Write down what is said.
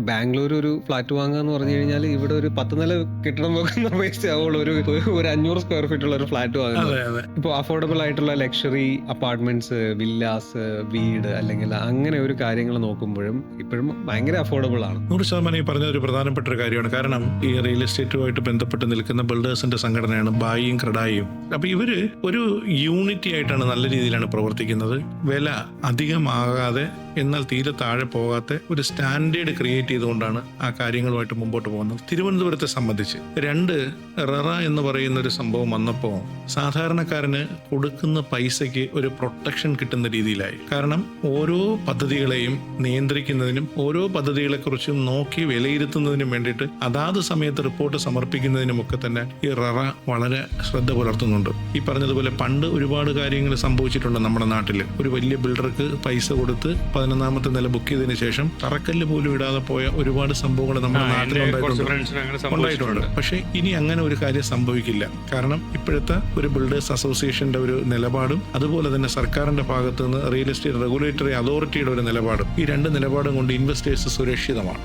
ബാംഗ്ലൂർ ഒരു ഫ്ലാറ്റ് വാങ്ങുക എന്ന് പറഞ്ഞു കഴിഞ്ഞാൽ ഇവിടെ ഒരു 10 നില കെട്ടിടം വെക്കുന്ന പൈസ ആവുള്ളൂ ഒരു 500 സ്ക്വയർ ഫീറ്റ് ഉള്ള ഒരു ഫ്ലാറ്റ് വാങ്ങുന്നത്. അതെ അതെ ഇപ്പോൾ അഫോർഡബിൾ ആയിട്ടുള്ള ലക്ഷറി അപ്പാർട്ട്മെന്റ്സ്, വില്ലാസ്, വീട് അല്ലെങ്കിൽ അങ്ങനെ ഒരു കാര്യങ്ങൾ നോക്കുമ്പോഴും ഇപ്പോഴും ഭയങ്കര അഫോർഡബിൾ ആണ്. 100% ഈ പറഞ്ഞ ഒരു പ്രധാനപ്പെട്ട ഒരു കാര്യമാണ്. കാരണം ഈ റിയൽ എസ്റ്റേറ്റുമായിട്ട് ബന്ധപ്പെട്ട് നിൽക്കുന്ന ബിൽഡേഴ്സിന്റെ സംഘടനയാണ് ബായിയും ക്രഡായും. അപ്പൊ ഇവര് ഒരു യൂണിറ്റി ആയിട്ടാണ് നല്ല രീതിയിലാണ് പ്രവർത്തിക്കുന്നത്. വില അധികമാകാതെ എന്നാൽ തീരെ താഴെ പോകാത്ത ഒരു സ്റ്റാൻഡേർഡ് ക്രിയേറ്റ് ചെയ്തുകൊണ്ടാണ് ആ കാര്യങ്ങളുമായിട്ട് മുമ്പോട്ട് പോകുന്നത്. തിരുവനന്തപുരത്തെ സംബന്ധിച്ച് റെറ എന്ന് പറയുന്ന ഒരു സംഭവം വന്നപ്പോൾ സാധാരണക്കാരന് കൊടുക്കുന്ന പൈസയ്ക്ക് ഒരു പ്രൊട്ടക്ഷൻ കിട്ടുന്ന രീതിയിലായി. കാരണം ഓരോ പദ്ധതികളെയും നിയന്ത്രിക്കുന്നതിനും ഓരോ പദ്ധതികളെക്കുറിച്ചും നോക്കി വിലയിരുത്തുന്നതിനും വേണ്ടിയിട്ട് അതാത് സമയത്ത് റിപ്പോർട്ട് സമർപ്പിക്കുന്നതിനുമൊക്കെ തന്നെ ഈ റെറ വളരെ ശ്രദ്ധ പുലർത്തുന്നുണ്ട്. ഈ പറഞ്ഞതുപോലെ പണ്ട് ഒരുപാട് കാര്യങ്ങൾ സംഭവിച്ചിട്ടുണ്ട് നമ്മുടെ നാട്ടിൽ. ഒരു വലിയ ബിൽഡർക്ക് പൈസ കൊടുത്ത് 11ാമത്തെ നില ബുക്ക് ചെയ്തതിനു ശേഷം തറക്കല്ല് പോലും ഇടാതെ പോയ ഒരുപാട് സംഭവങ്ങൾ നമ്മുടെ നാട്ടിലുണ്ടായിട്ടുണ്ട്. പക്ഷെ ഇനി അങ്ങനെ ഒരു കാര്യം സംഭവിക്കില്ല. കാരണം ഇപ്പോഴത്തെ ഒരു ബിൽഡേഴ്സ് അസോസിയേഷന്റെ ഒരു നിലപാടും അതുപോലെ തന്നെ സർക്കാരിന്റെ ഭാഗത്ത് നിന്ന് റിയൽ എസ്റ്റേറ്റ് റെഗുലേറ്ററി അതോറിറ്റിയുടെ ഒരു നിലപാടും, ഈ രണ്ട് നിലപാടും കൊണ്ട് ഇൻവെസ്റ്റേഴ്സ് സുരക്ഷിതമാണ്.